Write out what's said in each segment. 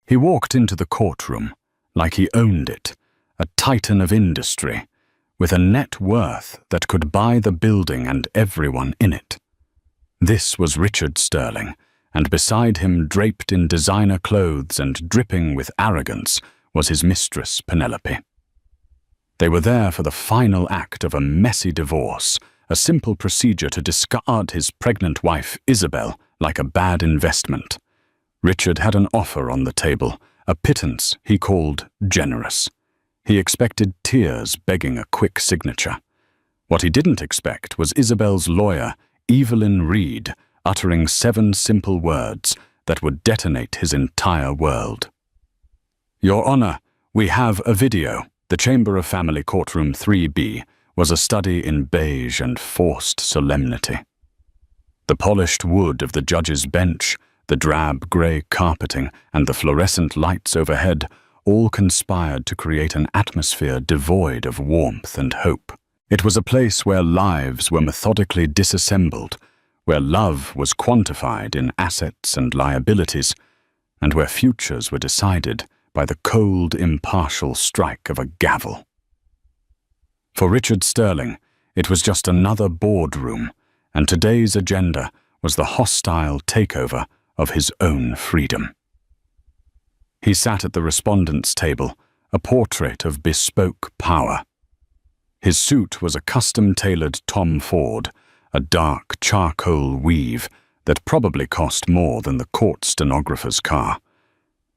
He walked into the courtroom like he owned it, a titan of industry, with a net worth that could buy the building and everyone in it. This was Richard Sterling, and beside him, draped in designer clothes and dripping with arrogance, was his mistress, Penelope. They were there for the final act of a messy divorce, a simple procedure to discard his pregnant wife, Isabel, like a bad investment. Richard had an offer on the table, a pittance he called generous. He expected tears begging a quick signature. What he didn't expect was Isabel's lawyer, Evelyn Reed, uttering 7 simple words that would detonate his entire world. "Your Honor, we have a video." The Chamber of Family Courtroom 3B was a study in beige and forced solemnity. The polished wood of the judge's bench, the drab grey carpeting, and the fluorescent lights overhead all conspired to create an atmosphere devoid of warmth and hope. It was a place where lives were methodically disassembled, where love was quantified in assets and liabilities, and where futures were decided by the cold, impartial strike of a gavel. For Richard Sterling, it was just another boardroom, and today's agenda was the hostile takeover of his own freedom. He sat at the respondents' table, a portrait of bespoke power. His suit was a custom-tailored Tom Ford, a dark charcoal weave that probably cost more than the court stenographer's car.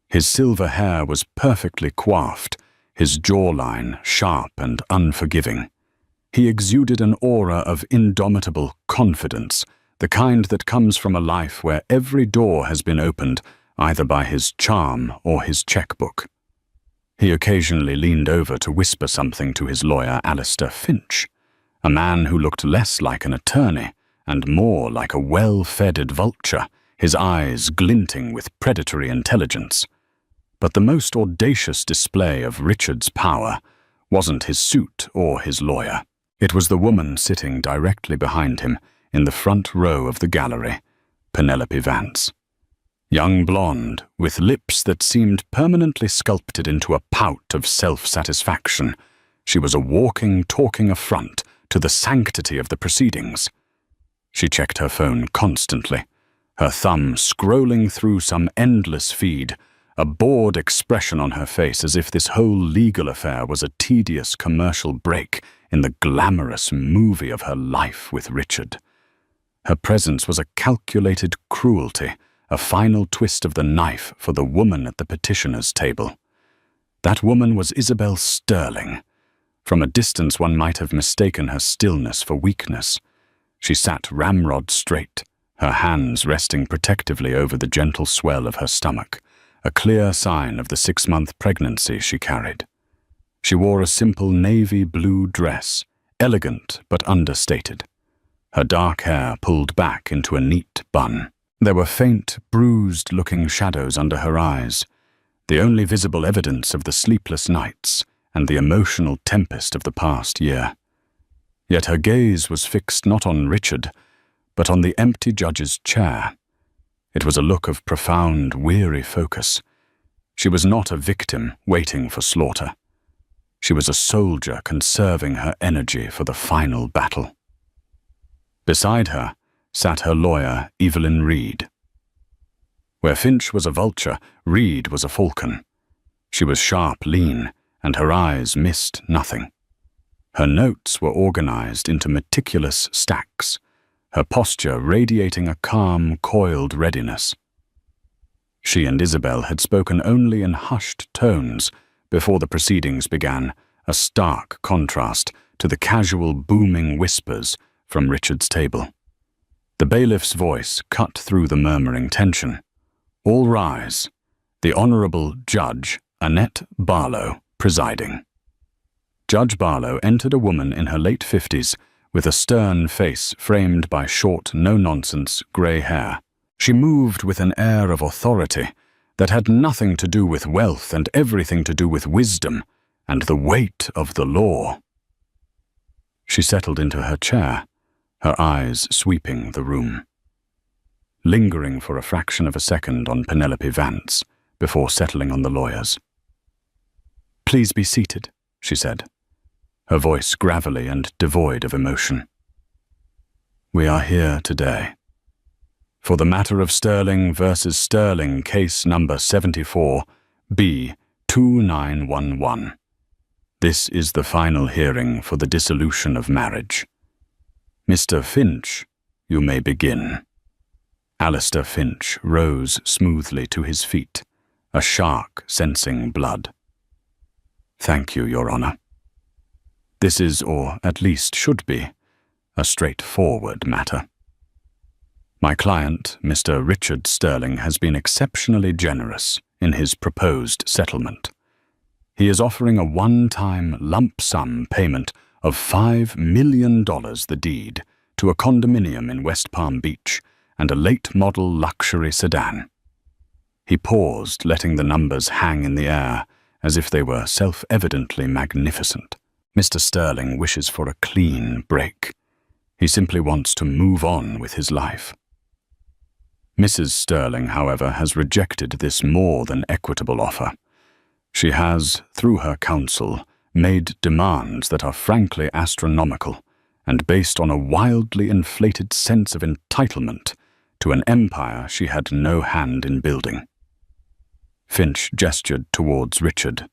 His silver hair was perfectly coiffed, his jawline sharp and unforgiving. He exuded an aura of indomitable confidence, the kind that comes from a life where every door has been opened either by his charm or his checkbook. He occasionally leaned over to whisper something to his lawyer, Alistair Finch, a man who looked less like an attorney and more like a well-fed vulture, his eyes glinting with predatory intelligence. But the most audacious display of Richard's power wasn't his suit or his lawyer. It was the woman sitting directly behind him in the front row of the gallery, Penelope Vance. Young blonde, with lips that seemed permanently sculpted into a pout of self-satisfaction, she was a walking, talking affront to the sanctity of the proceedings. She checked her phone constantly, her thumb scrolling through some endless feed, a bored expression on her face as if this whole legal affair was a tedious commercial break in the glamorous movie of her life with Richard. Her presence was a calculated cruelty, a final twist of the knife for the woman at the petitioner's table. That woman was Isabel Sterling. From a distance one might have mistaken her stillness for weakness. She sat ramrod straight, her hands resting protectively over the gentle swell of her stomach, a clear sign of the 6-month pregnancy she carried. She wore a simple navy blue dress, elegant but understated. Her dark hair pulled back into a neat bun. There were faint, bruised-looking shadows under her eyes, the only visible evidence of the sleepless nights and the emotional tempest of the past year. Yet her gaze was fixed not on Richard, but on the empty judge's chair. It was a look of profound, weary focus. She was not a victim waiting for slaughter. She was a soldier conserving her energy for the final battle. Beside her sat her lawyer, Evelyn Reed. Where Finch was a vulture, Reed was a falcon. She was sharp, lean, and her eyes missed nothing. Her notes were organized into meticulous stacks, her posture radiating a calm, coiled readiness. She and Isabel had spoken only in hushed tones before the proceedings began, a stark contrast to the casual, booming whispers from Richard's table. The bailiff's voice cut through the murmuring tension. "All rise. The Honourable Judge Annette Barlow presiding." Judge Barlow entered a woman in her late 50s with a stern face framed by short, no-nonsense grey hair. She moved with an air of authority that had nothing to do with wealth and everything to do with wisdom and the weight of the law. She settled into her chair, her eyes sweeping the room. Lingering for a fraction of a second on Penelope Vance, before settling on the lawyers. "Please be seated," she said, her voice gravelly and devoid of emotion. "We are here today for the matter of Sterling versus Sterling, case number 74, B2911. This is the final hearing for the dissolution of marriage. Mr. Finch, you may begin." Alistair Finch rose smoothly to his feet, a shark sensing blood. "Thank you, Your Honour. This is, or at least should be, a straightforward matter. My client, Mr. Richard Sterling, has been exceptionally generous in his proposed settlement. He is offering a one-time lump sum payment of $5 million the deed to a condominium in West Palm Beach and a late-model luxury sedan. He paused, letting the numbers hang in the air as if they were self-evidently magnificent. Mr. Sterling wishes for a clean break. He simply wants to move on with his life. Mrs. Sterling, however, has rejected this more than equitable offer. She has, through her counsel, made demands that are frankly astronomical and based on a wildly inflated sense of entitlement to an empire she had no hand in building. Finch gestured towards Richard.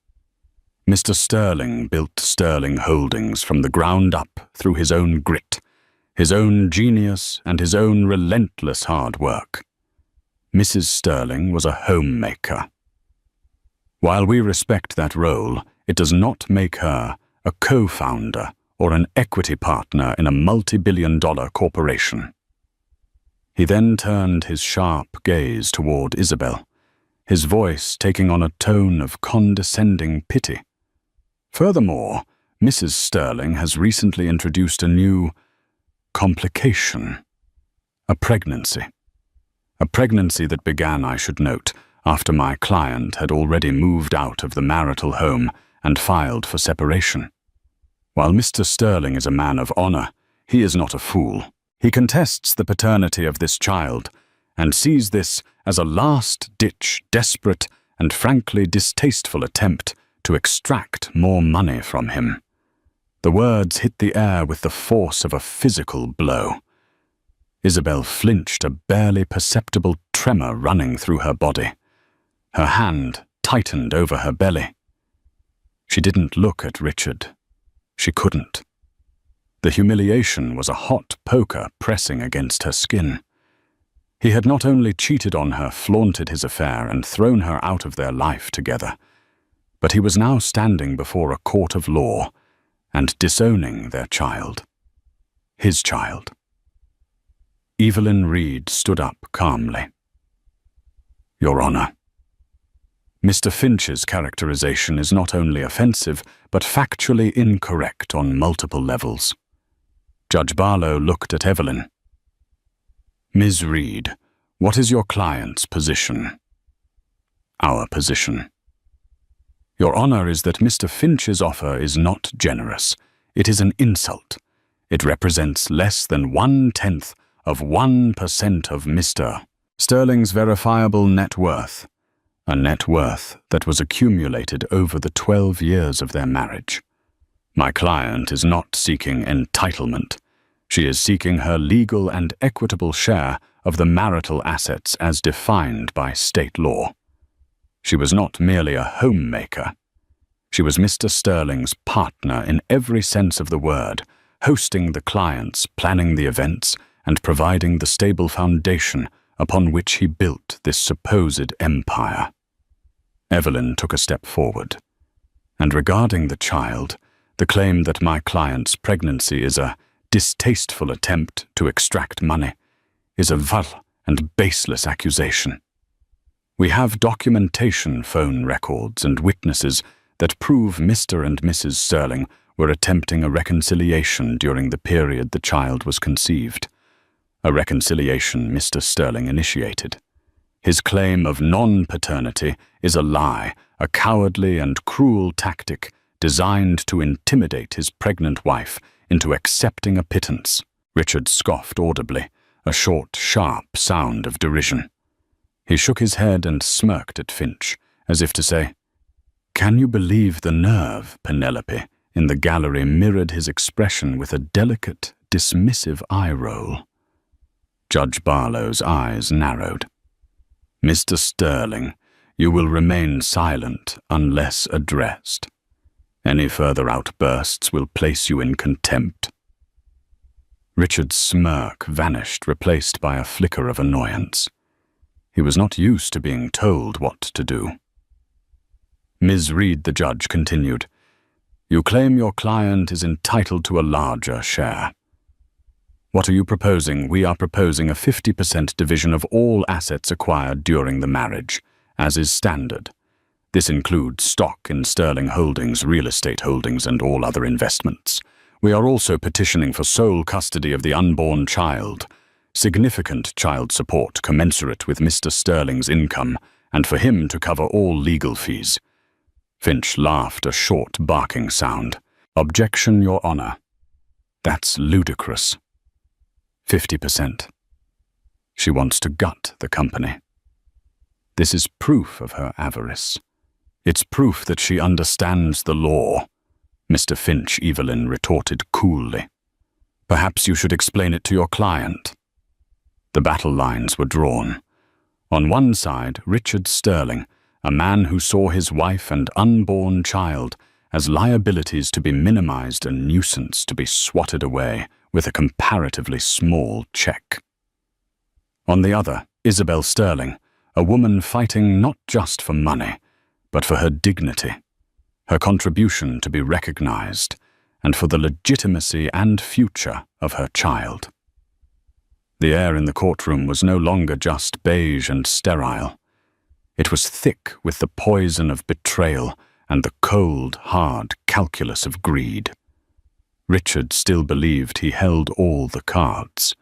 Mr. Sterling built Sterling Holdings from the ground up through his own grit, his own genius, and his own relentless hard work. Mrs. Sterling was a homemaker. While we respect that role, it does not make her a co-founder or an equity partner in a multi-billion-dollar corporation. He then turned his sharp gaze toward Isabel, his voice taking on a tone of condescending pity. Furthermore, Mrs. Sterling has recently introduced a new complication, a pregnancy. A pregnancy that began, I should note, after my client had already moved out of the marital home and filed for separation. While Mr. Sterling is a man of honor, he is not a fool. He contests the paternity of this child and sees this as a last-ditch, desperate, and frankly distasteful attempt to extract more money from him. The words hit the air with the force of a physical blow. Isabel flinched, a barely perceptible tremor running through her body. Her hand tightened over her belly. She didn't look at Richard. She couldn't. The humiliation was a hot poker pressing against her skin. He had not only cheated on her, flaunted his affair, and thrown her out of their life together, but he was now standing before a court of law and disowning their child. His child. Evelyn Reed stood up calmly. "Your Honor, Mr. Finch's characterization is not only offensive, but factually incorrect on multiple levels." Judge Barlow looked at Evelyn. "Ms. Reed, what is your client's position?" "Our position, Your Honor, is that Mr. Finch's offer is not generous. It is an insult. It represents less than 1/10 of 1% of Mr. Sterling's verifiable net worth, a net worth that was accumulated over the 12 years of their marriage. My client is not seeking entitlement. She is seeking her legal and equitable share of the marital assets as defined by state law. She was not merely a homemaker. She was Mr. Sterling's partner in every sense of the word, hosting the clients, planning the events, and providing the stable foundation upon which he built this supposed empire. Evelyn took a step forward. And regarding the child, the claim that my client's pregnancy is a distasteful attempt to extract money is a vile and baseless accusation. We have documentation, phone records, and witnesses that prove Mr. and Mrs. Sterling were attempting a reconciliation during the period the child was conceived. A reconciliation Mr. Sterling initiated. His claim of non-paternity is a lie, a cowardly and cruel tactic designed to intimidate his pregnant wife into accepting a pittance. Richard scoffed audibly, a short, sharp sound of derision. He shook his head and smirked at Finch, as if to say, "Can you believe the nerve, Penelope?" In the gallery mirrored his expression with a delicate, dismissive eye roll. Judge Barlow's eyes narrowed. "Mr. Sterling, you will remain silent unless addressed. Any further outbursts will place you in contempt." Richard's smirk vanished, replaced by a flicker of annoyance. He was not used to being told what to do. Ms. Reed, the judge, continued, "You claim your client is entitled to a larger share. What are you proposing? We are proposing a 50% division of all assets acquired during the marriage, as is standard. This includes stock in Sterling Holdings, real estate holdings, and all other investments. We are also petitioning for sole custody of the unborn child, significant child support commensurate with Mr. Sterling's income, and for him to cover all legal fees." Finch laughed a short, barking sound. "Objection, Your Honor. That's ludicrous. 50%. She wants to gut the company. This is proof of her avarice. It's proof that she understands the law," Mr. Finch Evelyn retorted coolly. "Perhaps you should explain it to your client." The battle lines were drawn. On one side, Richard Sterling, a man who saw his wife and unborn child as liabilities to be minimized, a nuisance to be swatted away with a comparatively small check. On the other, Isabel Sterling, a woman fighting not just for money, but for her dignity, her contribution to be recognized, and for the legitimacy and future of her child. The air in the courtroom was no longer just beige and sterile. It was thick with the poison of betrayal and the cold, hard calculus of greed. Richard still believed he held all the cards.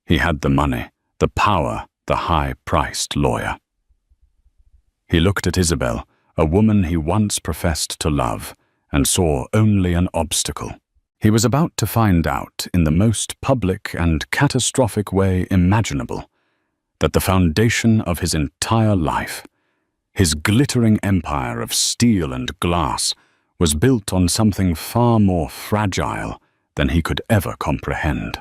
He had the money, the power, the high-priced lawyer. He looked at Isabel, a woman he once professed to love, and saw only an obstacle. He was about to find out, in the most public and catastrophic way imaginable, that the foundation of his entire life, his glittering empire of steel and glass, was built on something far more fragile than he could ever comprehend.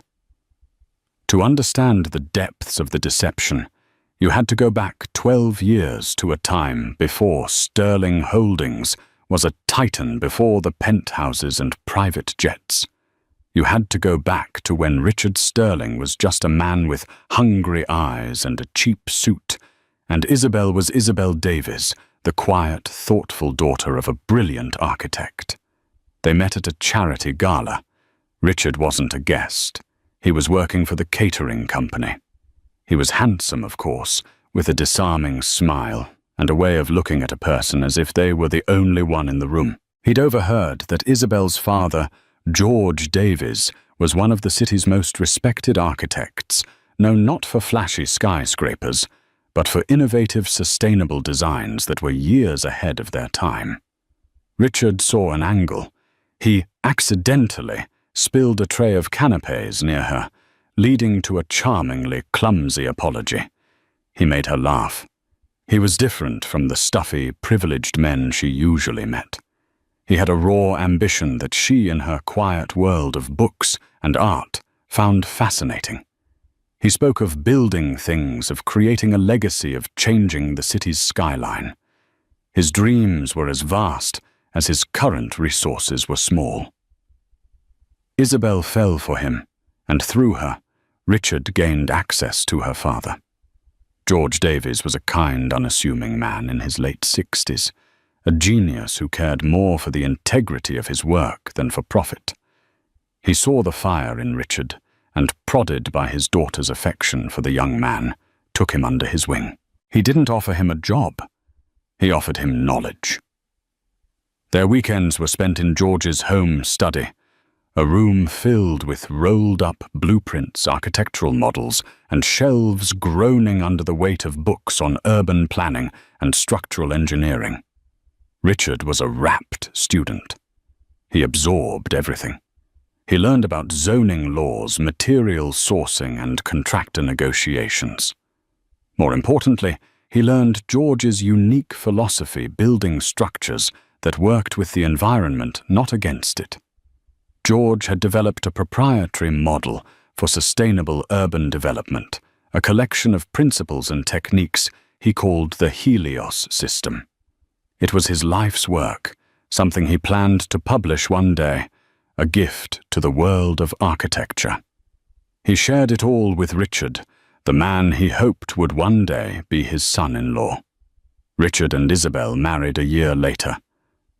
To understand the depths of the deception, you had to go back 12 years to a time before Sterling Holdings was a titan before the penthouses and private jets. You had to go back to when Richard Sterling was just a man with hungry eyes and a cheap suit, and Isabel was Isabel Davies, the quiet, thoughtful daughter of a brilliant architect. They met at a charity gala. Richard wasn't a guest. He was working for the catering company. He was handsome, of course, with a disarming smile and a way of looking at a person as if they were the only one in the room. He'd overheard that Isabel's father, George Davies, was one of the city's most respected architects, known not for flashy skyscrapers, but for innovative, sustainable designs that were years ahead of their time. Richard saw an angle. He accidentally spilled a tray of canapes near her, leading to a charmingly clumsy apology. He made her laugh. He was different from the stuffy, privileged men she usually met. He had a raw ambition that she, in her quiet world of books and art, found fascinating. He spoke of building things, of creating a legacy, of changing the city's skyline. His dreams were as vast as his current resources were small. Isabel fell for him, and through her, Richard gained access to her father. George Davies was a kind, unassuming man in his late 60s, a genius who cared more for the integrity of his work than for profit. He saw the fire in Richard, and, prodded by his daughter's affection for the young man, took him under his wing. He didn't offer him a job. He offered him knowledge. Their weekends were spent in George's home study, a room filled with rolled-up blueprints, architectural models, and shelves groaning under the weight of books on urban planning and structural engineering. Richard was a rapt student. He absorbed everything. He learned about zoning laws, material sourcing, and contractor negotiations. More importantly, he learned George's unique philosophy building structures that worked with the environment, not against it. George had developed a proprietary model for sustainable urban development, a collection of principles and techniques he called the Helios system. It was his life's work, something he planned to publish one day, a gift to the world of architecture. He shared it all with Richard, the man he hoped would one day be his son-in-law. Richard and Isabel married a year later.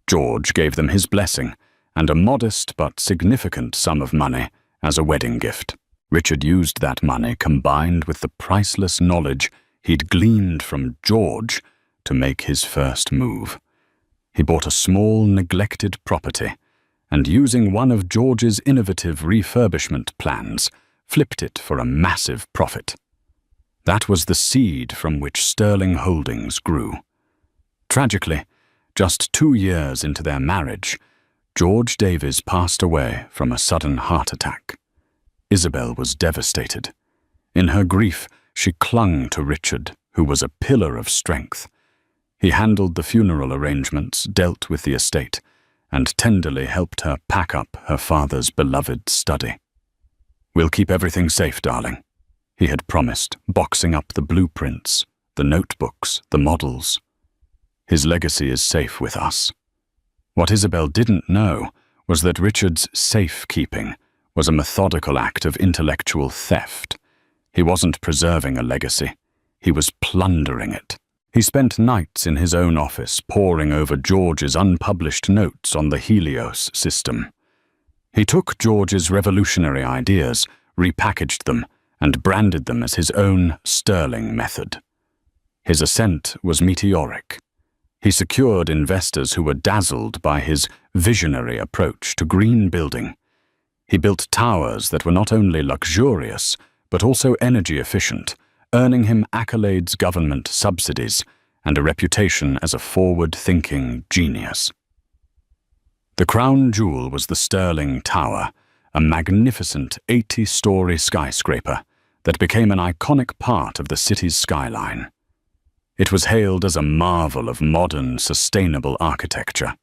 George gave them his blessing and a modest but significant sum of money as a wedding gift. Richard used that money combined with the priceless knowledge he'd gleaned from George to make his first move. He bought a small, neglected property and, using one of George's innovative refurbishment plans, flipped it for a massive profit. That was the seed from which Sterling Holdings grew. Tragically, just 2 years into their marriage, George Davies passed away from a sudden heart attack. Isabel was devastated. In her grief, she clung to Richard, who was a pillar of strength. He handled the funeral arrangements, dealt with the estate, and tenderly helped her pack up her father's beloved study. "We'll keep everything safe, darling," he had promised, boxing up the blueprints, the notebooks, the models. "His legacy is safe with us." What Isabel didn't know was that Richard's safekeeping was a methodical act of intellectual theft. He wasn't preserving a legacy, he was plundering it. He spent nights in his own office poring over George's unpublished notes on the Helios system. He took George's revolutionary ideas, repackaged them, and branded them as his own Sterling method. His ascent was meteoric. He secured investors who were dazzled by his visionary approach to green building. He built towers that were not only luxurious, but also energy efficient, earning him accolades, government subsidies, and a reputation as a forward-thinking genius. The crown jewel was the Sterling Tower, a magnificent 80-story skyscraper that became an iconic part of the city's skyline. It was hailed as a marvel of modern, sustainable architecture.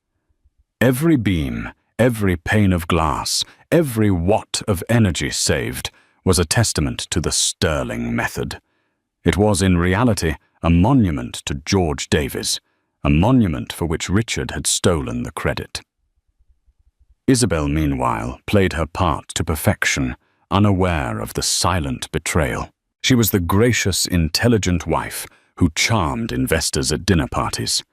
Every beam, every pane of glass, every watt of energy saved was a testament to the Sterling method. It was, in reality, a monument to George Davies, a monument for which Richard had stolen the credit. Isabel, meanwhile, played her part to perfection, unaware of the silent betrayal. She was the gracious, intelligent wife who charmed investors at dinner parties.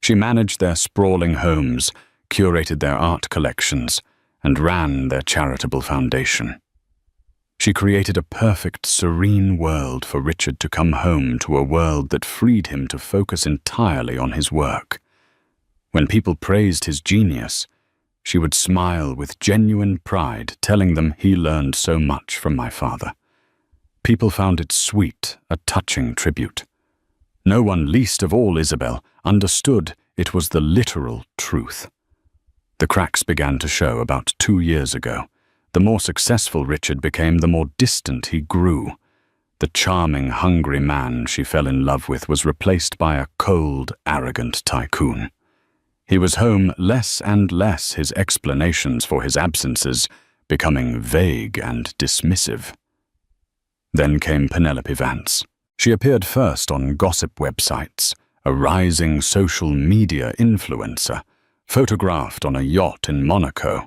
She managed their sprawling homes, curated their art collections, and ran their charitable foundation. She created a perfect, serene world for Richard to come home to, a world that freed him to focus entirely on his work. When people praised his genius, she would smile with genuine pride, telling them he learned so much from my father. People found it sweet, a touching tribute. No one, least of all Isabel, understood it was the literal truth. The cracks began to show about 2 years ago. The more successful Richard became, the more distant he grew. The charming, hungry man she fell in love with was replaced by a cold, arrogant tycoon. He was home less and less, his explanations for his absences becoming vague and dismissive. Then came Penelope Vance. She appeared first on gossip websites, a rising social media influencer, photographed on a yacht in Monaco,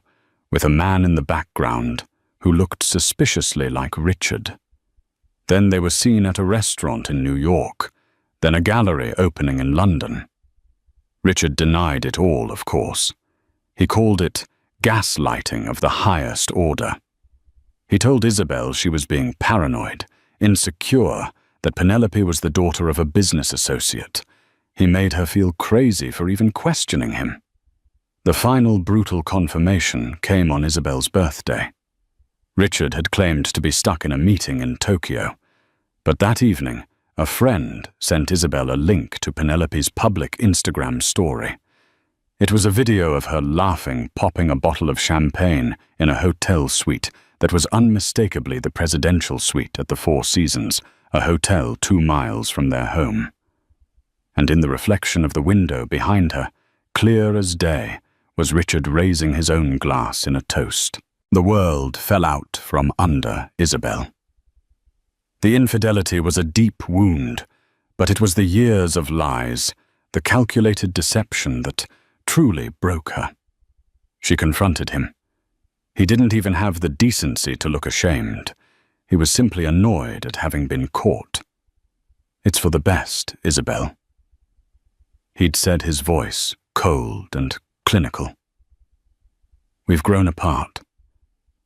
with a man in the background who looked suspiciously like Richard. Then they were seen at a restaurant in New York, then a gallery opening in London. Richard denied it all, of course. He called it gaslighting of the highest order. He told Isabel she was being paranoid, insecure, that Penelope was the daughter of a business associate. He made her feel crazy for even questioning him. The final brutal confirmation came on Isabel's birthday. Richard had claimed to be stuck in a meeting in Tokyo, but that evening, a friend sent Isabel a link to Penelope's public Instagram story. It was a video of her laughing, popping a bottle of champagne in a hotel suite that was unmistakably the presidential suite at the Four Seasons, a hotel 2 miles from their home. and in the reflection of the window behind her, clear as day, was Richard raising his own glass in a toast. The world fell out from under Isabel. The infidelity was a deep wound, but it was the years of lies, the calculated deception that truly broke her. She confronted him. He didn't even have the decency to look ashamed. He was simply annoyed at having been caught. "It's for the best, Isabel." He'd said, his voice cold and clinical. "We've grown apart.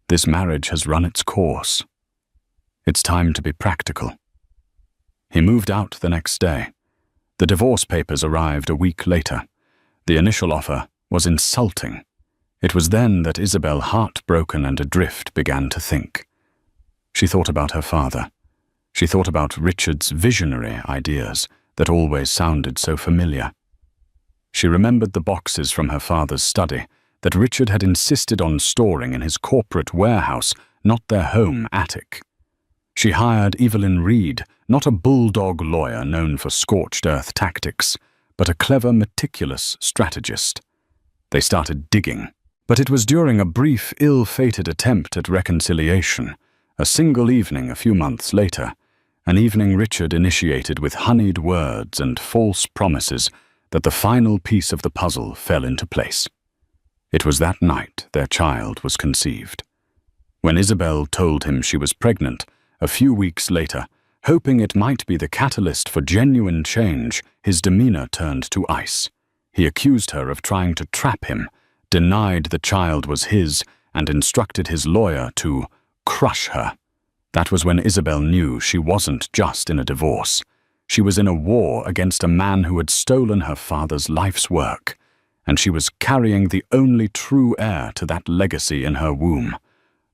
This marriage has run its course. It's time to be practical." He moved out the next day. The divorce papers arrived a week later. The initial offer was insulting. It was then that Isabel, heartbroken and adrift, began to think. She thought about her father. She thought about Richard's visionary ideas that always sounded so familiar. She remembered the boxes from her father's study that Richard had insisted on storing in his corporate warehouse, not their home attic. She hired Evelyn Reed, not a bulldog lawyer known for scorched earth tactics, but a clever, meticulous strategist. They started digging, but it was during a brief, ill-fated attempt at reconciliation, a single evening a few months later, an evening Richard initiated with honeyed words and false promises, that the final piece of the puzzle fell into place. It was that night their child was conceived. When Isabel told him she was pregnant, a few weeks later, hoping it might be the catalyst for genuine change, his demeanor turned to ice. He accused her of trying to trap him, denied the child was his, and instructed his lawyer to crush her. That was when Isabel knew she wasn't just in a divorce. She was in a war against a man who had stolen her father's life's work, and she was carrying the only true heir to that legacy in her womb.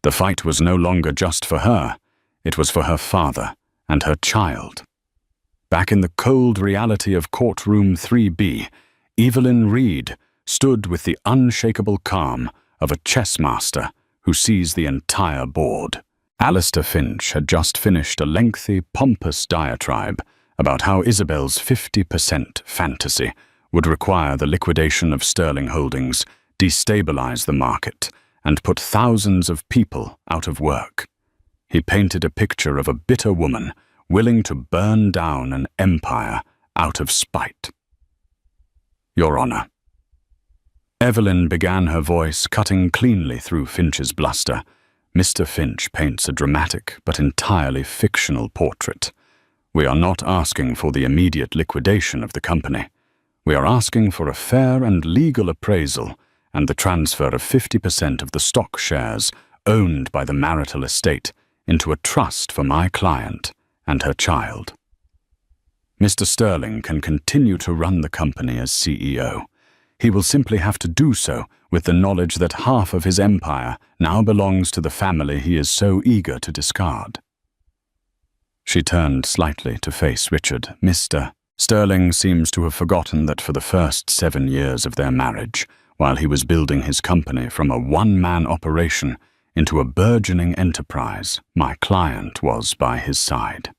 The fight was no longer just for her. It was for her father and her child. Back in the cold reality of courtroom 3B, Evelyn Reed stood with the unshakable calm of a chess master who sees the entire board. Alistair Finch had just finished a lengthy, pompous diatribe about how Isabel's 50% fantasy would require the liquidation of Sterling Holdings, destabilize the market, and put thousands of people out of work. He painted a picture of a bitter woman willing to burn down an empire out of spite. "Your Honor." Evelyn began, her voice cutting cleanly through Finch's bluster. "Mr. Finch paints a dramatic but entirely fictional portrait. We are not asking for the immediate liquidation of the company. We are asking for a fair and legal appraisal and the transfer of 50% of the stock shares owned by the marital estate into a trust for my client and her child. Mr. Sterling can continue to run the company as CEO. He will simply have to do so with the knowledge that half of his empire now belongs to the family he is so eager to discard." She turned slightly to face Richard. "Mr. Sterling seems to have forgotten that for the first 7 years of their marriage, while he was building his company from a one-man operation into a burgeoning enterprise, my client was by his side.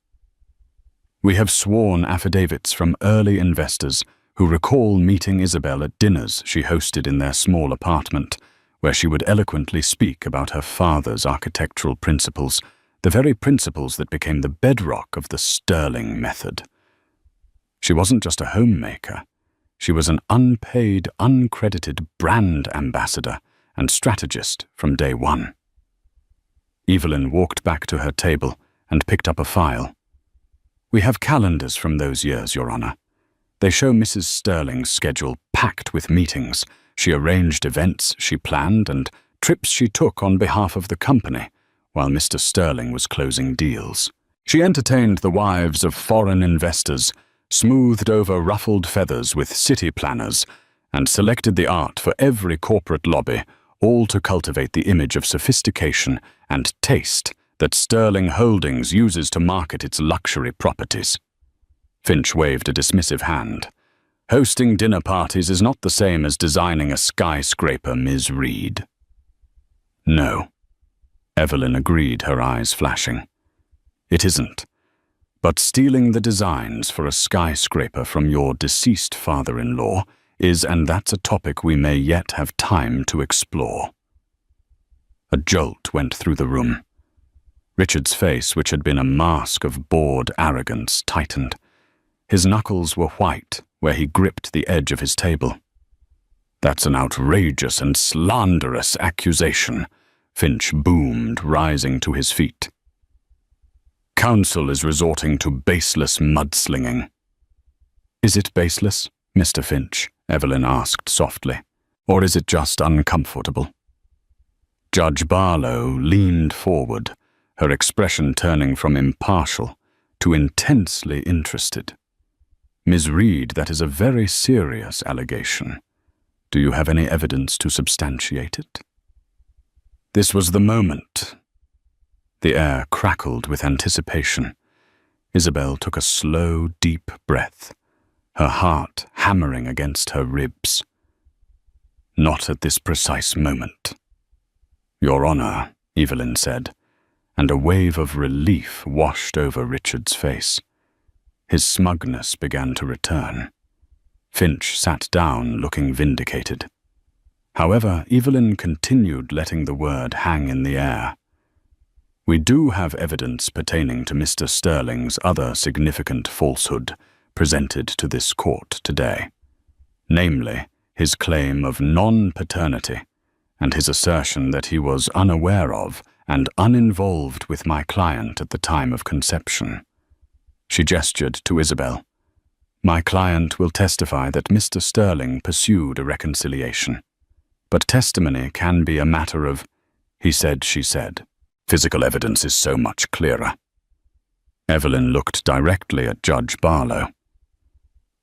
We have sworn affidavits from early investors who recall meeting Isabel at dinners she hosted in their small apartment, where she would eloquently speak about her father's architectural principles, the very principles that became the bedrock of the Sterling method. She wasn't just a homemaker. She was an unpaid, uncredited brand ambassador and strategist from day one. Evelyn walked back to her table and picked up a file. "We have calendars from those years, Your Honor. They show Mrs. Sterling's schedule packed with meetings. She arranged events she planned and trips she took on behalf of the company, while Mr. Sterling was closing deals. She entertained the wives of foreign investors, smoothed over ruffled feathers with city planners, and selected the art for every corporate lobby, all to cultivate the image of sophistication and taste that Sterling Holdings uses to market its luxury properties." Finch waved a dismissive hand. "Hosting dinner parties is not the same as designing a skyscraper, Ms. Reed." "No," Evelyn agreed, her eyes flashing. "It isn't. But stealing the designs for a skyscraper from your deceased father-in-law is, and that's a topic we may yet have time to explore. A jolt went through the room. Richard's face, which had been a mask of bored arrogance, tightened. His knuckles were white where he gripped the edge of his table. "That's an outrageous and slanderous accusation," Finch boomed, rising to his feet. "Counsel is resorting to baseless mudslinging." "Is it baseless, Mr. Finch?" Evelyn asked softly. "Or is it just uncomfortable?" Judge Barlow leaned forward, her expression turning from impartial to intensely interested. "Ms. Reed, that is a very serious allegation. Do you have any evidence to substantiate it?" This was the moment. The air crackled with anticipation. Isabel took a slow, deep breath, her heart hammering against her ribs. "Not at this precise moment." "Your Honor," Evelyn said, and a wave of relief washed over Richard's face. His smugness began to return. Finch sat down, looking vindicated. However, Evelyn continued, letting the word hang in the air. "We do have evidence pertaining to Mr. Sterling's other significant falsehood presented to this court today, namely, his claim of non-paternity and his assertion that he was unaware of and uninvolved with my client at the time of conception." She gestured to Isabel. "My client will testify that Mr. Sterling pursued a reconciliation. But testimony can be a matter of," he said, she said. "Physical evidence is so much clearer." Evelyn looked directly at Judge Barlow.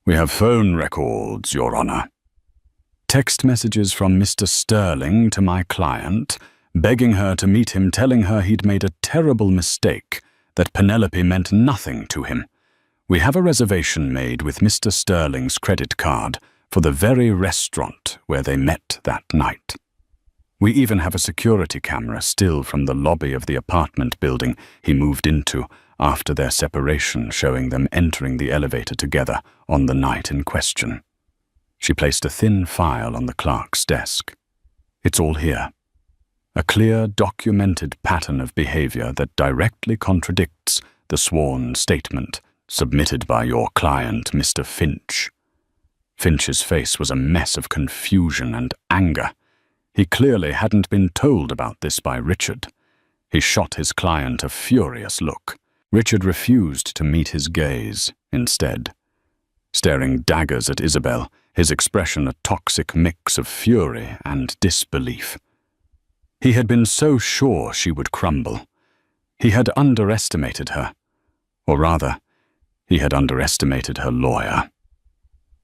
"We have phone records, Your Honor. Text messages from Mr. Sterling to my client, begging her to meet him, telling her he'd made a terrible mistake, that Penelope meant nothing to him. We have a reservation made with Mr. Sterling's credit card for the very restaurant where they met that night. We even have a security camera still from the lobby of the apartment building he moved into after their separation, showing them entering the elevator together on the night in question." She placed a thin file on the clerk's desk. "It's all here. A clear, documented pattern of behavior that directly contradicts the sworn statement submitted by your client, Mr. Finch." Finch's face was a mess of confusion and anger. He clearly hadn't been told about this by Richard. He shot his client a furious look. Richard refused to meet his gaze instead. Staring daggers at Isabel, his expression a toxic mix of fury and disbelief. He had been so sure she would crumble. He had underestimated her. Or rather, he had underestimated her lawyer.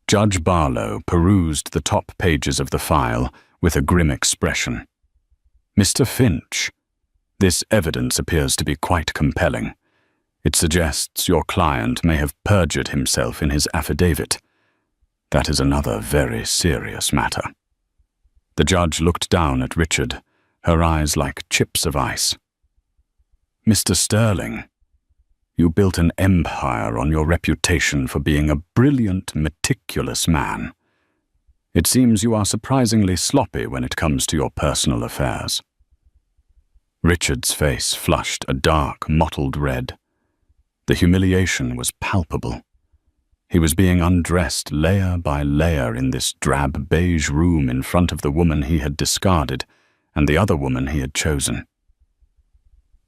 Judge Barlow perused the top pages of the file with a grim expression. "Mr. Finch, this evidence appears to be quite compelling. It suggests your client may have perjured himself in his affidavit. That is another very serious matter." The judge looked down at Richard, her eyes like chips of ice. "Mr. Sterling, you built an empire on your reputation for being a brilliant, meticulous man. It seems you are surprisingly sloppy when it comes to your personal affairs." Richard's face flushed a dark, mottled red. The humiliation was palpable. He was being undressed layer by layer in this drab beige room in front of the woman he had discarded and the other woman he had chosen.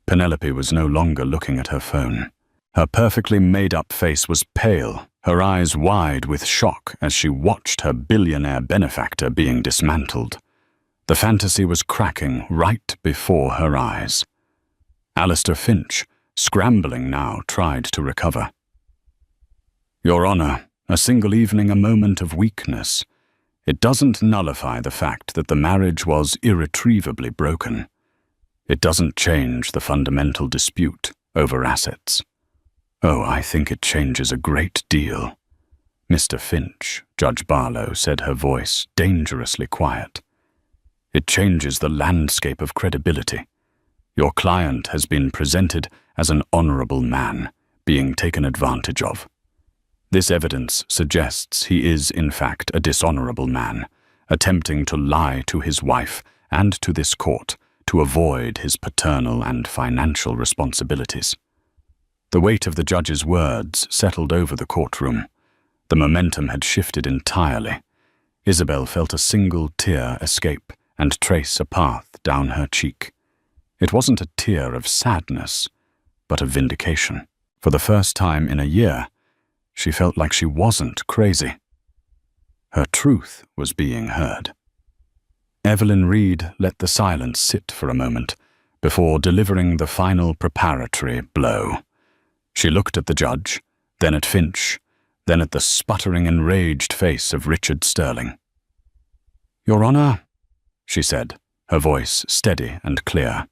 Penelope was no longer looking at her phone. Her perfectly made-up face was pale, her eyes wide with shock as she watched her billionaire benefactor being dismantled. The fantasy was cracking right before her eyes. Alistair Finch, scrambling now, tried to recover. "Your Honor, a single evening, a moment of weakness. It doesn't nullify the fact that the marriage was irretrievably broken. It doesn't change the fundamental dispute over assets." "Oh, I think it changes a great deal." "Mr. Finch," Judge Barlow said, her voice dangerously quiet. "It changes the landscape of credibility. Your client has been presented as an honorable man, being taken advantage of. This evidence suggests he is, in fact, a dishonorable man, attempting to lie to his wife and to this court to avoid his paternal and financial responsibilities. The weight of the judge's words settled over the courtroom. The momentum had shifted entirely. Isabel felt a single tear escape and trace a path down her cheek. It wasn't a tear of sadness, but of vindication. For the first time in a year, she felt like she wasn't crazy. Her truth was being heard. Evelyn Reed let the silence sit for a moment before delivering the final preparatory blow. She looked at the judge, then at Finch, then at the sputtering, enraged face of Richard Sterling. "Your Honor," she said, her voice steady and clear.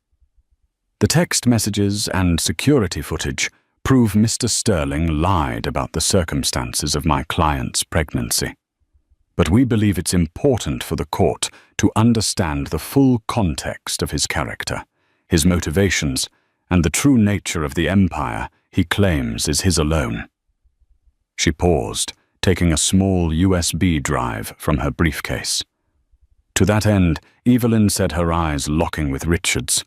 "The text messages and security footage prove Mr. Sterling lied about the circumstances of my client's pregnancy. But we believe it's important for the court to understand the full context of his character, his motivations, and the true nature of the empire he claims is his alone." She paused, taking a small USB drive from her briefcase. To that end, Evelyn said, her eyes locking with Richard's,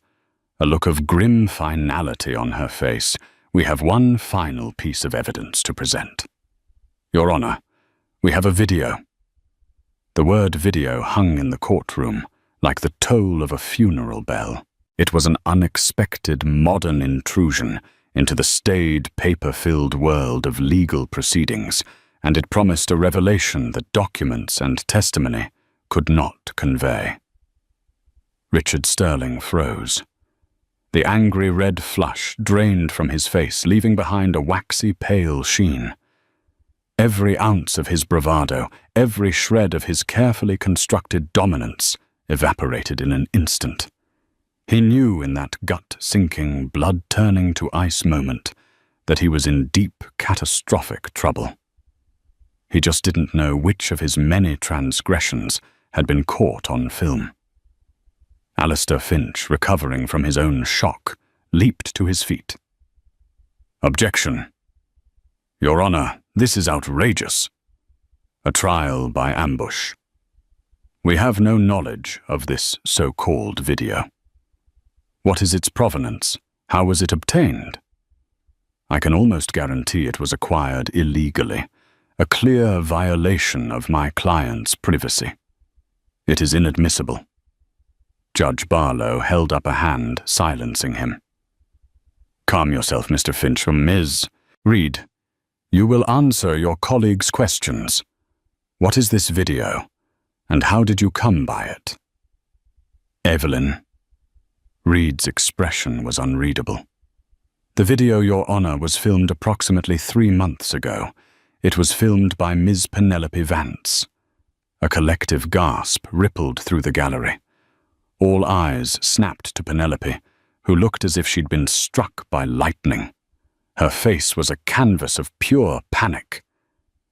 a look of grim finality on her face. "We have one final piece of evidence to present. Your Honor, we have a video." The word video hung in the courtroom like the toll of a funeral bell. It was an unexpected modern intrusion into the staid, paper-filled world of legal proceedings, and it promised a revelation that documents and testimony could not convey. Richard Sterling froze. The angry red flush drained from his face, leaving behind a waxy pale sheen. Every ounce of his bravado, every shred of his carefully constructed dominance evaporated in an instant. He knew in that gut-sinking, blood-turning-to-ice moment that he was in deep, catastrophic trouble. He just didn't know which of his many transgressions had been caught on film. Alistair Finch, recovering from his own shock, leaped to his feet. "Objection. Your Honor, this is outrageous. A trial by ambush. We have no knowledge of this so-called video. What is its provenance? How was it obtained? I can almost guarantee it was acquired illegally, a clear violation of my client's privacy. It is inadmissible." Judge Barlow held up a hand, silencing him. "Calm yourself, Mr. Finch. Ms. Reed, you will answer your colleague's questions. What is this video, and how did you come by it?" "Evelyn." Reed's expression was unreadable. "The video, Your Honor, was filmed approximately 3 months ago. It was filmed by Ms. Penelope Vance." A collective gasp rippled through the gallery. All eyes snapped to Penelope, who looked as if she'd been struck by lightning. Her face was a canvas of pure panic.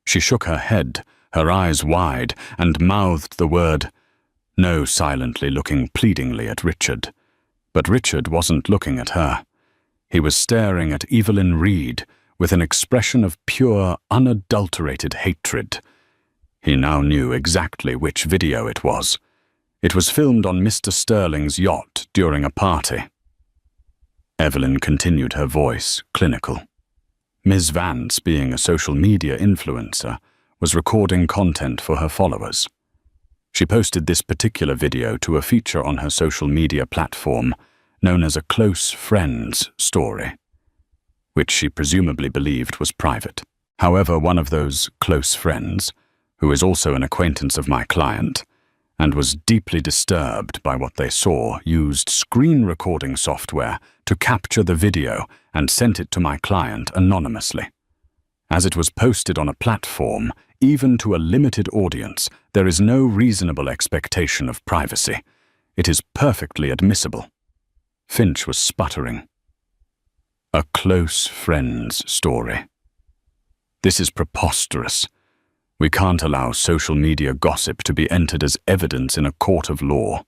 She shook her head, her eyes wide, and mouthed the word "no," silently, looking pleadingly at Richard. But Richard wasn't looking at her. He was staring at Evelyn Reed with an expression of pure, unadulterated hatred. He now knew exactly which video it was. It was filmed on Mr. Sterling's yacht during a party. Evelyn continued, her voice clinical. Ms. Vance, being a social media influencer, was recording content for her followers. She posted this particular video to a feature on her social media platform known as a close friends story, which she presumably believed was private. However, one of those close friends, who is also an acquaintance of my client, and was deeply disturbed by what they saw, used screen recording software to capture the video and sent it to my client anonymously. As it was posted on a platform, even to a limited audience, there is no reasonable expectation of privacy. It is perfectly admissible. Finch was sputtering. A close friend's story. This is preposterous. We can't allow social media gossip to be entered as evidence in a court of law.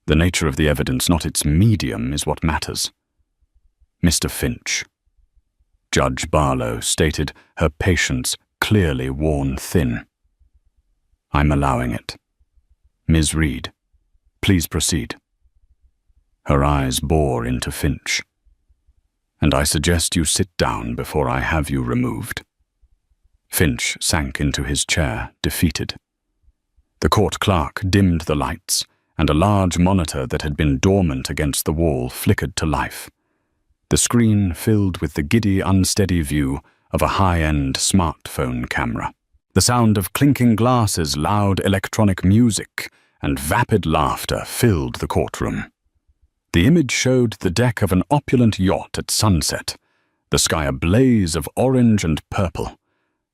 The nature of the evidence, not its medium, is what matters. Mr. Finch. Judge Barlow stated, her patience clearly worn thin. "I'm allowing it. Ms. Reed, please proceed." Her eyes bore into Finch. "And I suggest you sit down before I have you removed." Finch sank into his chair, defeated. The court clerk dimmed the lights, and a large monitor that had been dormant against the wall flickered to life. The screen filled with the giddy, unsteady view of a high-end smartphone camera. The sound of clinking glasses, loud electronic music, and vapid laughter filled the courtroom. The image showed the deck of an opulent yacht at sunset, the sky ablaze of orange and purple.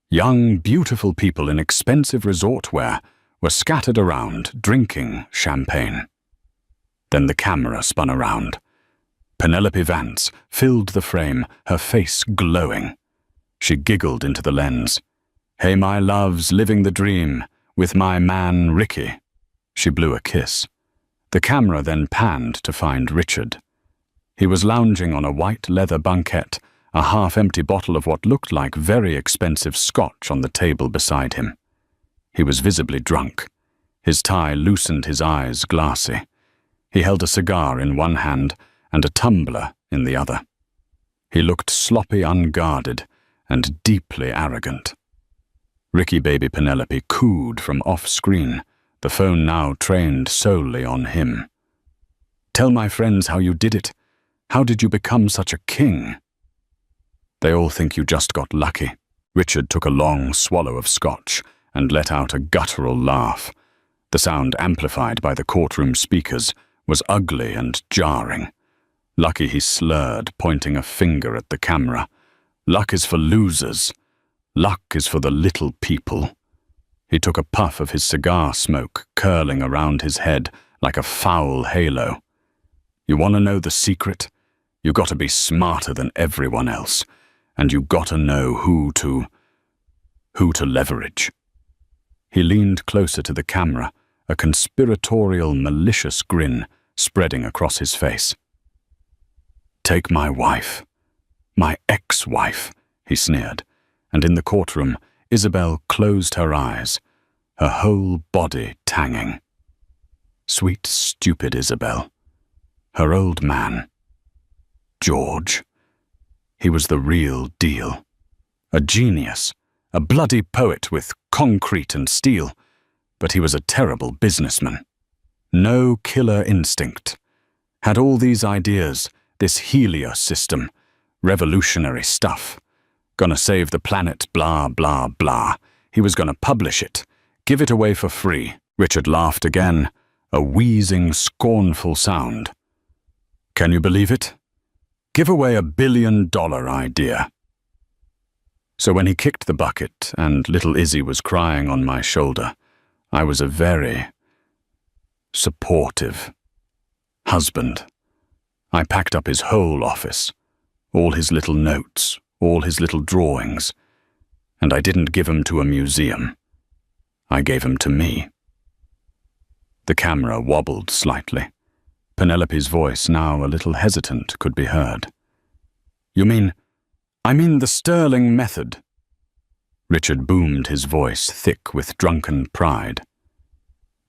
Young, beautiful people in expensive resort wear were scattered around, drinking champagne. Then the camera spun around. Penelope Vance filled the frame, her face glowing. She giggled into the lens. "Hey, my loves, living the dream, with my man Ricky." She blew a kiss. The camera then panned to find Richard. He was lounging on a white leather banquette, a half-empty bottle of what looked like very expensive scotch on the table beside him. He was visibly drunk. His tie loosened his eyes glassy. He held a cigar in one hand and a tumbler in the other. He looked sloppy, unguarded, and deeply arrogant. Ricky baby Penelope cooed from off-screen, the phone now trained solely on him. "Tell my friends how you did it. How did you become such a king?" "They all think you just got lucky." Richard took a long swallow of scotch and let out a guttural laugh. The sound, amplified by the courtroom speakers, was ugly and jarring. "Lucky," he slurred, pointing a finger at the camera. "Luck is for losers. Luck is for the little people." He took a puff of his cigar smoke, curling around his head like a foul halo. "You want to know the secret? You got to be smarter than everyone else, and you got to know who to leverage." He leaned closer to the camera, a conspiratorial, malicious grin spreading across his face. "Take my wife, my ex-wife," he sneered, and in the courtroom, Isabel closed her eyes, her whole body tanging. Sweet, stupid Isabel. Her old man. George. He was the real deal. A genius, a bloody poet with concrete and steel, but he was a terrible businessman. No killer instinct. Had all these ideas, this Helios system, revolutionary stuff. Gonna save the planet, blah, blah, blah. He was gonna publish it, give it away for free. Richard laughed again, a wheezing, scornful sound. "Can you believe it? Give away $1 billion idea." So when he kicked the bucket and little Izzy was crying on my shoulder, I was a very supportive husband. I packed up his whole office, all his little notes, all his little drawings, and I didn't give him to a museum. I gave him to me. The camera wobbled slightly. Penelope's voice, now a little hesitant, could be heard. I mean the Sterling method." Richard boomed his voice thick with drunken pride.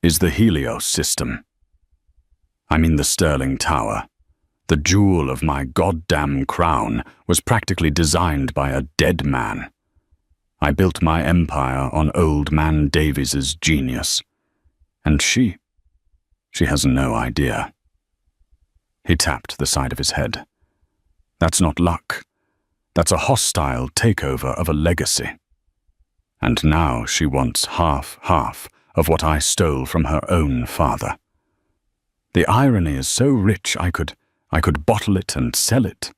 "Is the Helios system. I mean the Sterling Tower. The jewel of my goddamn crown was practically designed by a dead man. I built my empire on old man Davies's genius. And she has no idea." He tapped the side of his head. "That's not luck. That's a hostile takeover of a legacy. And now she wants half of what I stole from her own father. The irony is so rich I could bottle it and sell it."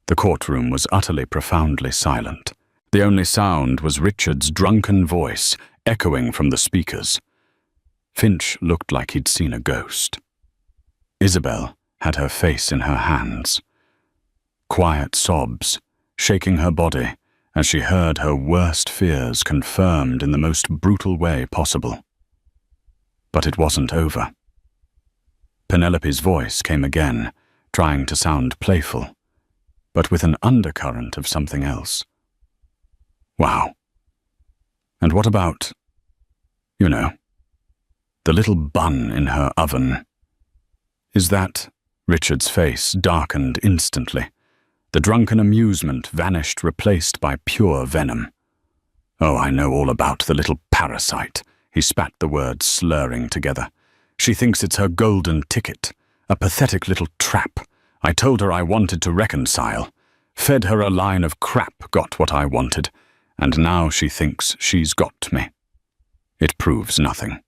The courtroom was utterly profoundly silent. The only sound was Richard's drunken voice echoing from the speakers. Finch looked like he'd seen a ghost. Isabel had her face in her hands. Quiet sobs, shaking her body as she heard her worst fears confirmed in the most brutal way possible. But it wasn't over. Penelope's voice came again, trying to sound playful. but with an undercurrent of something else. Wow. And what about, the little bun in her oven? Is that... Richard's face darkened instantly. The drunken amusement vanished, replaced by pure venom. Oh, I know all about the little parasite. He spat the words slurring together. She thinks it's her golden ticket. A pathetic little trap. I told her I wanted to reconcile. Fed her a line of crap, got what I wanted. And now she thinks she's got me. It proves nothing.